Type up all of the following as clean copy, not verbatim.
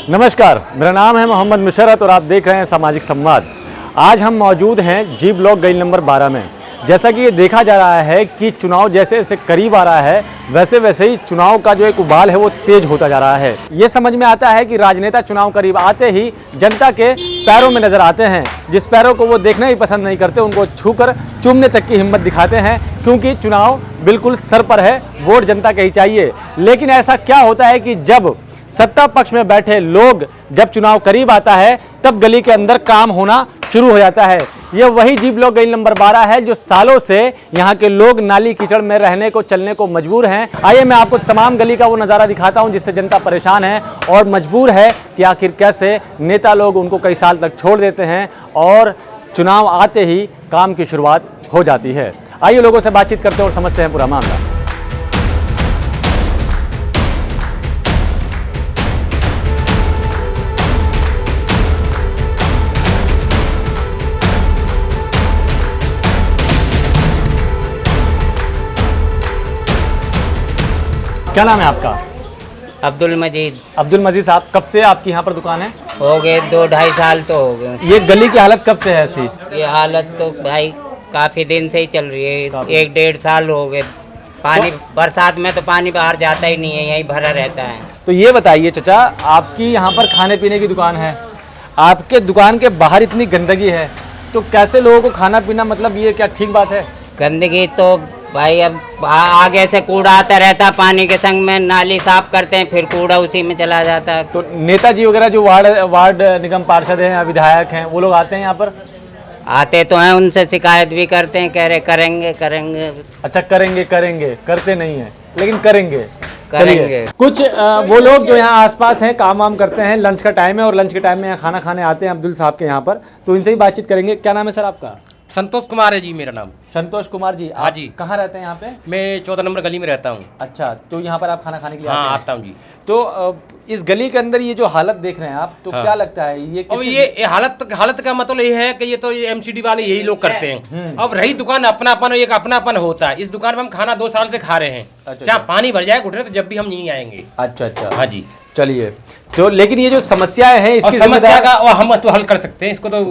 नमस्कार, मेरा नाम है मोहम्मद मुशर्रत और आप देख रहे हैं सामाजिक संवाद। आज हम मौजूद हैं जी ब्लॉक गली नंबर 12 में। जैसा कि ये देखा जा रहा है कि चुनाव जैसे जैसे करीब आ रहा है वैसे वैसे ही चुनाव का जो एक उबाल है वो तेज होता जा रहा है। ये समझ में आता है कि राजनेता चुनाव करीब आते ही जनता के पैरों में नजर आते हैं। जिस पैरों को वो देखना ही पसंद नहीं करते उनको छूकर चूमने तक की हिम्मत दिखाते हैं, क्योंकि चुनाव बिल्कुल सर पर है, वोट जनता के ही चाहिए। लेकिन ऐसा क्या होता है कि जब सत्ता पक्ष में बैठे लोग जब चुनाव करीब आता है तब गली के अंदर काम होना शुरू हो जाता है। यह वही जी ब्लॉक गली नंबर 12 है जो सालों से यहाँ के लोग नाली कीचड़ में रहने को चलने को मजबूर हैं। आइए मैं आपको तमाम गली का वो नज़ारा दिखाता हूँ जिससे जनता परेशान है और मजबूर है कि आखिर कैसे नेता लोग उनको कई साल तक छोड़ देते हैं और चुनाव आते ही काम की शुरुआत हो जाती है। आइए लोगों से बातचीत करते हैं और समझते हैं पूरा मामला। क्या नाम है आपका? अब्दुल मजीद। अब्दुल मजीद साहब, कब से आपकी यहाँ पर दुकान है? हो गए 2-2.5 साल तो हो गए। ये गली की हालत कब से है ऐसी? ये हालत तो भाई काफ़ी दिन से ही चल रही है, 1-1.5 साल हो गए। पानी बरसात में तो पानी बाहर जाता ही नहीं है, यहीं भरा रहता है। तो ये बताइए चचा, आपकी यहाँ पर खाने पीने की दुकान है, आपके दुकान के बाहर इतनी गंदगी है तो कैसे लोगों को खाना पीना, मतलब ये क्या ठीक बात है? गंदगी तो भाई अब आगे से कूड़ा आता रहता, पानी के संग में नाली साफ करते हैं, फिर कूड़ा उसी में चला जाता है। तो नेताजी वगैरह जो वार्ड निगम पार्षद हैं या विधायक हैं वो लोग आते हैं यहाँ पर? आते तो हैं, उनसे शिकायत भी करते हैं, कह रहे करेंगे करेंगे। अच्छा, करेंगे करेंगे, करते नहीं है लेकिन करेंगे। करेंगे। कुछ वो लोग जो यहाँ आसपास हैं काम वाम करते हैं, लंच का टाइम है और लंच के टाइम में यहाँ खाना खाने आते हैं अब्दुल साहब के यहाँ पर, तो इनसे ही बातचीत करेंगे। क्या नाम है सर आपका? संतोष कुमार है जी मेरा नाम। संतोष कुमार जी, हाँ आप जी। कहाँ रहते हैं यहाँ पे? मैं 14 नंबर गली में रहता हूँ। अच्छा, तो यहाँ पर आप खाना खाने के लिए हाँ आते हैं? आता हूँ जी। तो इस गली के अंदर ये जो हालत देख रहे हैं आप, तो हाँ। क्या लगता है ये अब ये हालत का मतलब ये है कि ये तो ये एमसीडी वाले यही लोग करते हैं। अब रही दुकान अपनापन, एक अपनापन होता है। इस दुकान में हम खाना 2 साल से खा रहे हैं। अच्छा। चाहे पानी भर जाए घुटने तो जब भी हम यहीं आएंगे। अच्छा अच्छा, हाँ जी। चलिए। तो लेकिन ये जो समस्याएं हैं इसकी समस्या का हम तो हल कर सकते हैं, इसको तो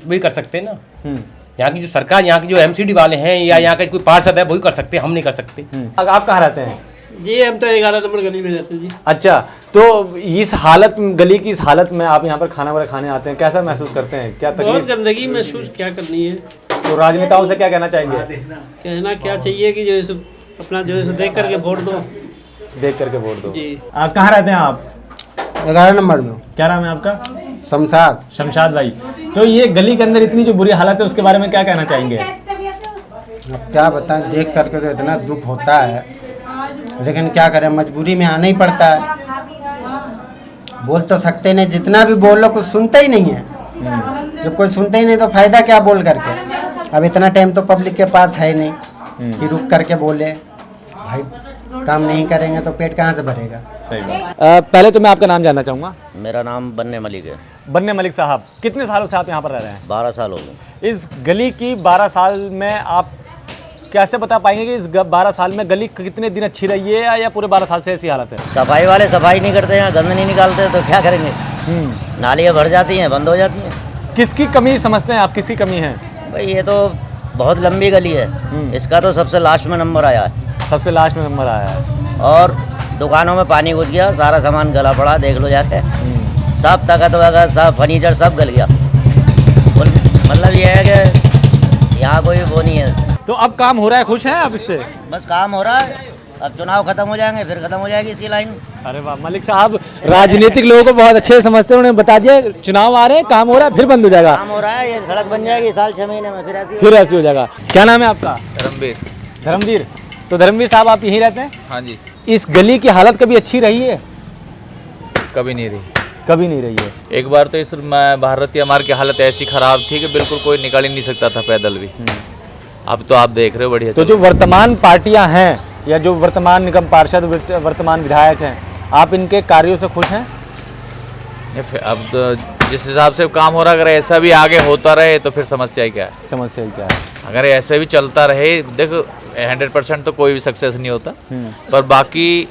भी कर सकते हैं ना। यहाँ की जो सरकार, यहाँ की जो एमसीडी वाले हैं या यहाँ का कोई पार्षद है वही कर सकते हैं, हम नहीं कर सकते। आप कहाँ रहते हैं? जी हम तो 11 नंबर गली में रहते हैं जी। अच्छा, तो इस हालत, गली की इस हालत में आप यहाँ पर खाना वगैरह खाने आते हैं, कैसा महसूस करते हैं? क्या बहुत तकलीफ? गंदगी महसूस क्या करनी है। तो राजनेताओं से क्या कहना चाहेंगे? कहना क्या चाहिए कि जो है सो अपना जो है सो देख करके वोट दो। देख करके वोट दो जी। आप कहाँ रहते हैं आप? 11 नंबर में। क्या नाम है आपका? शमशाद। शमशाद भाई, तो ये गली के अंदर इतनी जो बुरी हालत है उसके बारे में क्या कहना चाहेंगे? अब क्या बताएं, देख करके तो इतना दुख होता है, लेकिन क्या करें, मजबूरी में आना ही पड़ता है। बोल तो सकते नहीं, जितना भी बोल लो कुछ सुनते ही नहीं है। जब कोई सुनते ही नहीं तो फायदा क्या बोल करके। अब इतना टाइम तो पब्लिक के पास है नहीं कि रुक करके बोले। भाई काम नहीं करेंगे तो पेट कहाँ से भरेगा। सही बात। पहले तो मैं आपका नाम जानना चाहूँगा। मेरा नाम बन्ने मलिक है। बन्ने मलिक साहब, कितने सालों से आप यहाँ पर रह रहे हैं? 12 साल हो गए। इस गली की 12 साल में आप कैसे बता पाएंगे कि इस 12 साल में गली कितने दिन अच्छी रही है या पूरे 12 साल से ऐसी हालत है? सफाई वाले सफाई नहीं करते हैं, गंद नहीं निकालते तो क्या करेंगे। नालियाँ भर जाती हैं, बंद हो जाती हैं। किसकी कमी समझते हैं आप, किसकी कमी है? भाई ये तो बहुत लंबी गली है, इसका तो सबसे लास्ट में नंबर आया है। सबसे लास्ट में नंबर आया है। और दुकानों में पानी घुस गया, सारा सामान गला पड़ा, देख लो जाके। सब तकत वगैरह, सब फर्नीचर सब गल गया। मतलब ये है कि यहाँ कोई वो नहीं है। तो अब काम हो रहा है, खुश हैं आप इससे? बस काम हो रहा है, अब चुनाव खत्म हो जाएंगे फिर खत्म हो जाएगी इसकी लाइन। अरे वाह, मलिक साहब राजनीतिक लोगों को बहुत अच्छे से समझते हैं। उन्होंने बता दिया चुनाव आ रहे हैं, काम हो रहा है, फिर बंद हो जाएगा। काम हो रहा है, ये सड़क बन जाएगी साल 6 महीने में, फिर ऐसे हो जाएगा। क्या नाम है आपका? धर्मवीर। धर्मवीर, तो धर्मवीर साहब आप यहीं रहते हैं? हाँ जी। इस गली की हालत कभी अच्छी रही है? कभी नहीं रही। कभी नहीं रही है। एक बार तो इस भारतीय मार्ग की हालत ऐसी खराब थी कि बिल्कुल कोई निकल ही नहीं सकता था पैदल भी। अब तो आप देख रहे हो बढ़िया। तो जो वर्तमान पार्टियां हैं या जो वर्तमान निगम पार्षद, वर्तमान विधायक हैं, आप इनके कार्यों से खुश हैं? अब तो जिस हिसाब से काम हो रहा है, अगर ऐसा भी आगे होता रहे तो फिर समस्या ही क्या है। समस्या क्या है? अगर ऐसे भी चलता रहे, देखो 100% तो कोई भी सक्सेस नहीं होता, पर बाकी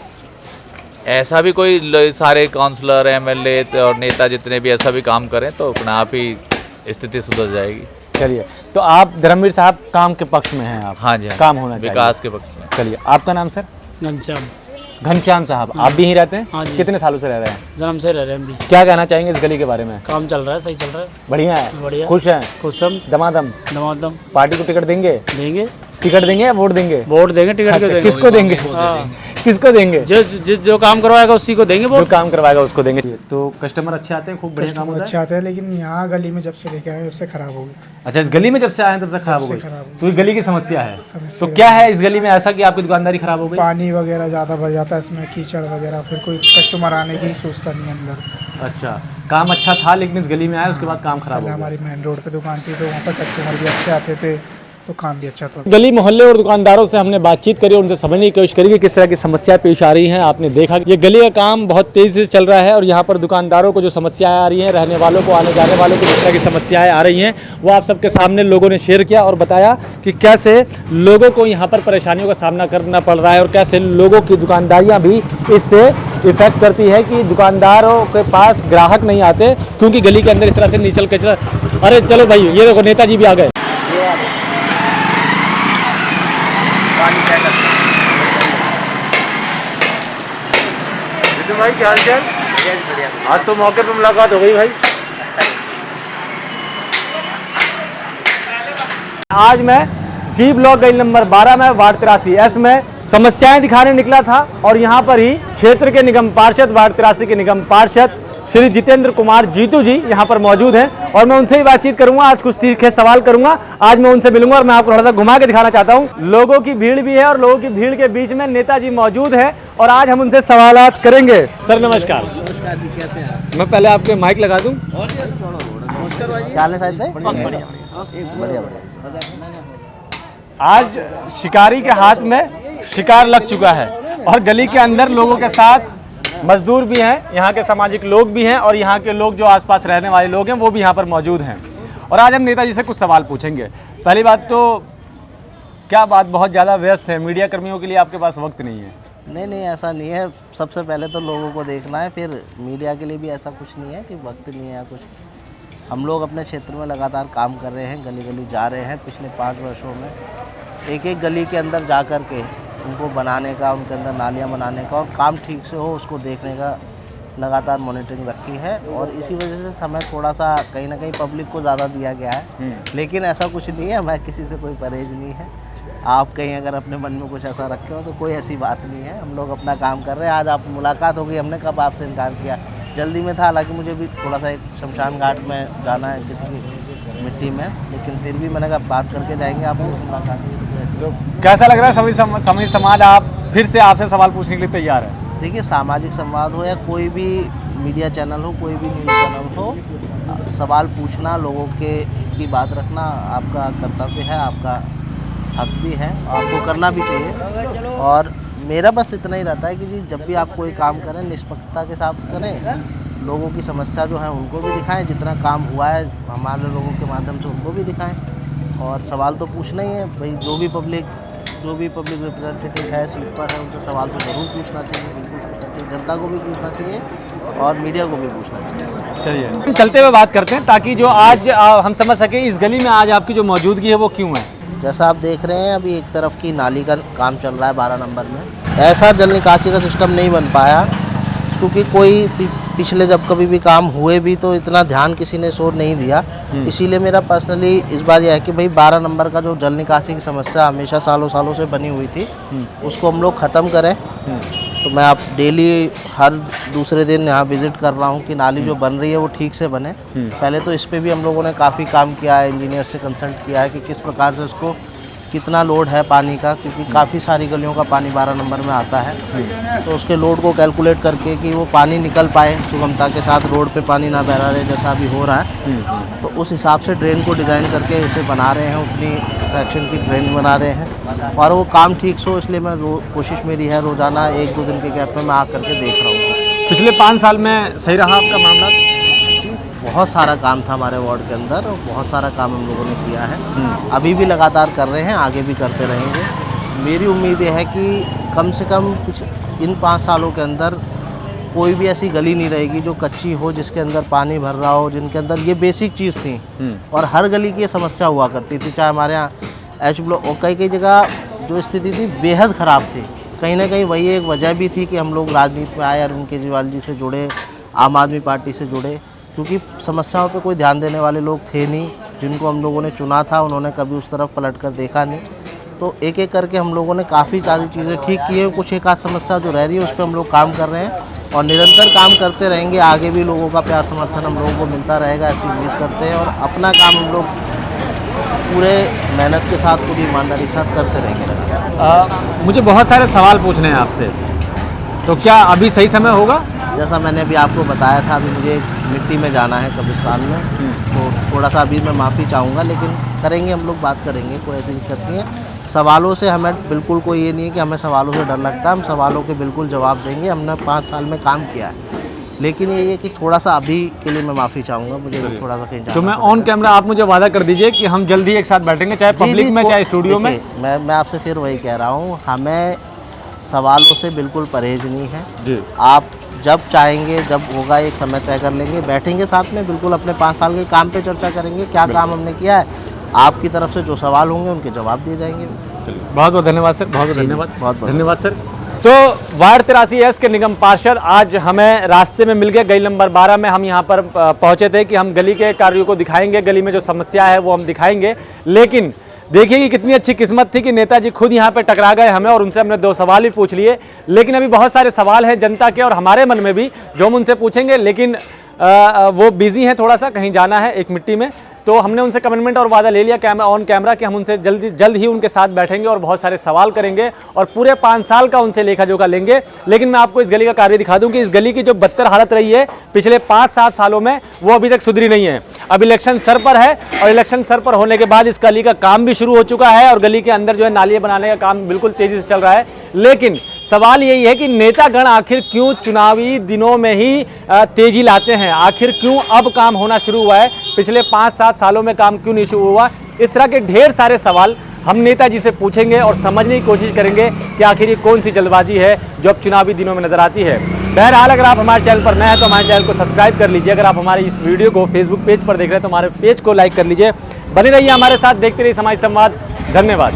ऐसा भी कोई सारे काउंसलर एमएलए और नेता जितने भी ऐसा भी काम करें तो अपने आप ही स्थिति सुधर जाएगी। चलिए, तो आप धर्मवीर साहब काम के पक्ष में हैं आप? हाँ जी, हाँ, काम होना चाहिए, विकास के पक्ष में। चलिए, आपका नाम सर? घनश्याम। घनश्याम साहब, आप भी यहीं रहते हैं? हाँ जी। कितने सालों से रह रहे हैं? जन्म से रह रहे हैं भी। क्या कहना चाहेंगे इस गली के बारे में? काम चल रहा है, सही चल रहा है। बढ़िया है, बढ़िया। खुश हैं, खुश हम दमादम? दमादम। पार्टी को टिकट देंगे? देंगे, टिकट देंगे या वोट देंगे? वोट देंगे, टिकट अच्छा, क्यों देंगे? किसको देंगे? किसको देंगे? जो काम करवाएगा उसी को देंगे जो वोट। काम करवाएगा उसको देंगे। तो कस्टमर अच्छे आते हैं, खूब बढ़िया काम होता अच्छे आते हैं, लेकिन यहाँ गली में जब से लेके आए उससे खराब हो गई। है? अच्छा, इस गली में जब से आए हैं तब से खराब हो गई? खराब हो तो ये गली की समस्या है। समस्या तो क्या है इस गली में ऐसा कि आपकी दुकानदारी खराब हो गई? पानी वगैरह ज़्यादा भर जाता है इसमें, कीचड़ वगैरह, फिर कोई कस्टमर आने की सोचता नहीं है अंदर। अच्छा, काम अच्छा था लेकिन इस गली में आया उसके बाद काम खराब पहले हो गया। हमारी मेन रोड पे दुकान थी तो वहाँ पर कस्टमर भी अच्छे आते थे, तो काम भी अच्छा था। गली मोहल्ले और दुकानदारों से हमने बातचीत करी, उनसे समझने की कोशिश करी कि किस तरह की समस्याएं पेश आ रही हैं। आपने देखा ये गली का काम बहुत तेज़ी से चल रहा है और यहाँ पर दुकानदारों को जो समस्याएं आ रही हैं, रहने वालों को, आने जाने वालों को जिस तरह की समस्याएं आ रही हैं, वो आप सबके सामने लोगों ने शेयर किया और बताया कि कैसे लोगों को यहाँ पर परेशानियों का सामना करना पड़ रहा है और कैसे लोगों की दुकानदारियाँ भी इससे इफेक्ट करती है कि दुकानदारों के पास ग्राहक नहीं आते क्योंकि गली के अंदर इस तरह से नीचल कचरा। अरे चलो भाई, ये देखो नेताजी भी आ गए। भाई क्या हालचाल? आज तो मौके पे मुलाकात हो गई भाई। आज मैं जी ब्लॉक गली नंबर 12 में वार्ड 83S में समस्याएं दिखाने निकला था और यहाँ पर ही क्षेत्र के निगम पार्षद, वार्ड 83 के निगम पार्षद श्री जितेंद्र कुमार जीतू जी यहाँ पर मौजूद हैं और मैं उनसे ही बातचीत करूंगा। आज कुछ तीखे सवाल करूंगा, आज मैं उनसे मिलूंगा और मैं आपको थोड़ा सा घुमा के दिखाना चाहता हूँ। लोगों की भीड़ भी है और लोगों की भीड़ के बीच में नेताजी मौजूद है और आज हम उनसे सवालात करेंगे। सर नमस्कार। नमस्कार जी, कैसे हैं? मैं पहले आपके माइक लगा दूं। आज शिकारी के हाथ में शिकार लग चुका है और गली के अंदर लोगों के साथ मजदूर भी हैं, यहाँ के सामाजिक लोग भी हैं और यहाँ के लोग जो आसपास रहने वाले लोग हैं वो भी यहाँ पर मौजूद हैं और आज हम नेताजी से कुछ सवाल पूछेंगे। पहली बात तो क्या बात बहुत ज़्यादा व्यस्त है, मीडिया कर्मियों के लिए आपके पास वक्त नहीं है? नहीं, ऐसा नहीं है। सबसे पहले तो लोगों को देखना है, फिर मीडिया के लिए भी ऐसा कुछ नहीं है कि वक्त नहीं है या कुछ। हम लोग अपने क्षेत्र में लगातार काम कर रहे हैं, गली गली जा रहे हैं। पिछले 5 वर्षों में एक गली के अंदर जा कर के उनको बनाने का, उनके अंदर नालियाँ बनाने का और काम ठीक से हो उसको देखने का लगातार मॉनिटरिंग रखी है और इसी वजह से समय थोड़ा सा कहीं ना कहीं पब्लिक को ज़्यादा दिया गया है। लेकिन ऐसा कुछ नहीं है, मैं किसी से कोई परहेज नहीं है। आप कहीं अगर अपने मन में कुछ ऐसा रखे हो तो कोई ऐसी बात नहीं है। हम लोग अपना काम कर रहे हैं। आज आप मुलाकात हो गई, हमने कब आपसे इनकार किया? जल्दी में था, हालांकि मुझे भी थोड़ा सा एक शमशान घाट में जाना है किसी की मिट्टी में, लेकिन फिर भी मैंने कहा बात करके जाएंगे आपको मुलाकात। तो कैसा लग रहा है सभी समाज आप फिर से आपसे सवाल पूछने के लिए तैयार है? देखिए, सामाजिक संवाद हो या कोई भी मीडिया चैनल हो, कोई भी न्यूज़ चैनल हो, सवाल पूछना, लोगों की बात रखना आपका कर्तव्य है, आपका हक भी है, आपको करना भी चाहिए। और मेरा बस इतना ही रहता है कि जी जब भी आप कोई काम करें निष्पक्षता के साथ करें, लोगों की समस्या जो है उनको भी दिखाएं, जितना काम हुआ है हमारे लोगों के माध्यम से उनको भी दिखाएं। और सवाल तो पूछना ही है भाई, जो भी पब्लिक रिप्रेजेंटेटिव है, सीट पर है, उनसे सवाल तो ज़रूर पूछना चाहिए, बिल्कुल पूछना चाहिए। जनता को भी पूछना चाहिए और मीडिया को भी पूछना चाहिए। चलिए चलते हुए बात करते हैं ताकि जो आज हम समझ सकें इस गली में आज आपकी जो मौजूदगी है वो क्यों है। जैसा आप देख रहे हैं, अभी एक तरफ की नाली का काम चल रहा है 12 नंबर में। ऐसा जल निकासी का सिस्टम नहीं बन पाया क्योंकि कोई पिछले जब कभी भी काम हुए भी तो इतना ध्यान किसी ने शोर नहीं दिया। इसीलिए मेरा पर्सनली इस बार यह है कि भाई 12 नंबर का जो जल निकासी की समस्या हमेशा सालों से बनी हुई थी उसको हम लोग ख़त्म करें। तो मैं आप डेली हर दूसरे दिन यहाँ विज़िट कर रहा हूँ कि नाली जो बन रही है वो ठीक से बने। पहले तो इस पर भी हम लोगों ने काफ़ी काम किया है, इंजीनियर से कंसल्ट किया है कि किस प्रकार से उसको कितना लोड है पानी का, क्योंकि काफ़ी सारी गलियों का पानी 12 नंबर में आता है। तो उसके लोड को कैलकुलेट करके कि वो पानी निकल पाए सुगमता के साथ, रोड पे पानी ना बह रहा रहे जैसा अभी हो रहा है। तो उस हिसाब से ड्रेन को डिज़ाइन करके इसे बना रहे हैं, उतनी सेक्शन की ड्रेन बना रहे हैं और वो काम ठीक से हो। इसलिए मैं कोशिश मेरी है रोज़ाना 1-2 दिन के गैप में मैं आ करके देख रहा हूँ। पिछले 5 साल में सही रहा आपका मामला? बहुत सारा काम था हमारे वार्ड के अंदर और बहुत सारा काम हम लोगों ने किया है, अभी भी लगातार कर रहे हैं, आगे भी करते रहेंगे। मेरी उम्मीद ये है कि कम से कम कुछ इन 5 सालों के अंदर कोई भी ऐसी गली नहीं रहेगी जो कच्ची हो, जिसके अंदर पानी भर रहा हो, जिनके अंदर ये बेसिक चीज़ थी। और हर गली की ये समस्या हुआ करती थी, चाहे हमारे यहाँ एच ब्लॉक और कई कई जगह जो स्थिति थी बेहद ख़राब थी। कहीं ना कहीं वही एक वजह भी थी कि हम लोग राजनीति में आए, अरविंद केजरीवाल जी से जुड़े, आम आदमी पार्टी से जुड़े, क्योंकि समस्याओं पे कोई ध्यान देने वाले लोग थे नहीं। जिनको हम लोगों ने चुना था उन्होंने कभी उस तरफ पलट कर देखा नहीं। तो एक एक करके हम लोगों ने काफ़ी सारी चीज़ें ठीक की है। कुछ एक आध समस्या जो रह रही है उस पर हम लोग काम कर रहे हैं और निरंतर काम करते रहेंगे। आगे भी लोगों का प्यार समर्थन हम लोगों को मिलता रहेगा, ऐसी उम्मीद करते हैं। और अपना काम हम लोग पूरे मेहनत के साथ, पूरी ईमानदारी के साथ करते रहेंगे। मुझे बहुत सारे सवाल पूछने हैं आपसे, तो क्या अभी सही समय होगा? जैसा मैंने अभी आपको बताया था, अभी मुझे मिट्टी में जाना है कब्रिस्तान में, तो थोड़ा सा अभी मैं माफ़ी चाहूँगा, लेकिन करेंगे, हम लोग बात करेंगे, कोई ऐसी दिक्कत नहीं है। सवालों से हमें बिल्कुल कोई ये नहीं है कि हमें सवालों से डर लगता है, हम सवालों के बिल्कुल जवाब देंगे। हमने 5 साल में काम किया है, लेकिन ये है कि थोड़ा सा अभी के लिए मैं माफ़ी चाहूँगा, मुझे थोड़ा सा कहीं जाना तो मैं पड़ेगा। ऑन कैमरा आप मुझे वादा कर दीजिए कि हम जल्दी एक साथ बैठेंगे, चाहे जी, पब्लिक जी, में चाहे स्टूडियो में। देखिए, मैं आपसे फिर वही कह रहा हूँ, हमें सवालों से बिल्कुल परहेज नहीं है जी। आप जब चाहेंगे, जब होगा, एक समय तय कर लेंगे, बैठेंगे साथ में, बिल्कुल अपने 5 साल के काम पे चर्चा करेंगे, क्या काम हमने किया है। आपकी तरफ से जो सवाल होंगे उनके जवाब दिए जाएंगे। बहुत बहुत धन्यवाद सर, बहुत बहुत जी, धन्यवाद, बहुत धन्यवाद सर। तो वार्ड 83S के निगम पार्षद आज हमें रास्ते में मिल गए। गली नंबर 12 में हम यहाँ पर पहुँचे थे कि हम गली के कार्यों को दिखाएंगे, गली में जो समस्या है वो हम दिखाएंगे। लेकिन देखिए कि कितनी अच्छी किस्मत थी कि नेताजी खुद यहाँ पे टकरा गए हमें, और उनसे हमने 2 सवाल भी पूछ लिए। लेकिन अभी बहुत सारे सवाल हैं जनता के और हमारे मन में भी, जो हम उनसे पूछेंगे। लेकिन वो बिजी हैं, थोड़ा सा कहीं जाना है एक मिट्टी में, तो हमने उनसे कमिटमेंट और वादा ले लिया ऑन कैमरा कि हम उनसे जल्द ही उनके साथ बैठेंगे और बहुत सारे सवाल करेंगे और पूरे 5 साल का उनसे लेखा जोखा लेंगे। लेकिन मैं आपको इस गली का कार्य दिखा दूं कि इस गली की जो बदतर हालत रही है पिछले 5-7 सालों में, वो अभी तक सुधरी नहीं है। अब इलेक्शन सर पर है और इलेक्शन सर पर होने के बाद इस गली का काम भी शुरू हो चुका है और गली के अंदर जो है नालियाँ बनाने का काम बिल्कुल तेजी से चल रहा है। लेकिन सवाल यही है कि नेतागण आखिर क्यों चुनावी दिनों में ही तेजी लाते हैं, आखिर क्यों अब काम होना शुरू हुआ है, पिछले 5-7 सालों में काम क्यों नहीं शुरू हुआ। इस तरह के ढेर सारे सवाल हम नेताजी से पूछेंगे और समझने की कोशिश करेंगे कि आखिर ये कौन सी जल्दबाजी है जो अब चुनावी दिनों में नजर आती है। बहरहाल अगर आप हमारे चैनल पर नए हैं तो हमारे चैनल को सब्सक्राइब कर लीजिए। अगर आप हमारे इस वीडियो को फेसबुक पेज पर देख रहे हैं तो हमारे पेज को लाइक कर लीजिए। बने रहिए हमारे साथ, देखते रहिए समाज संवाद। धन्यवाद।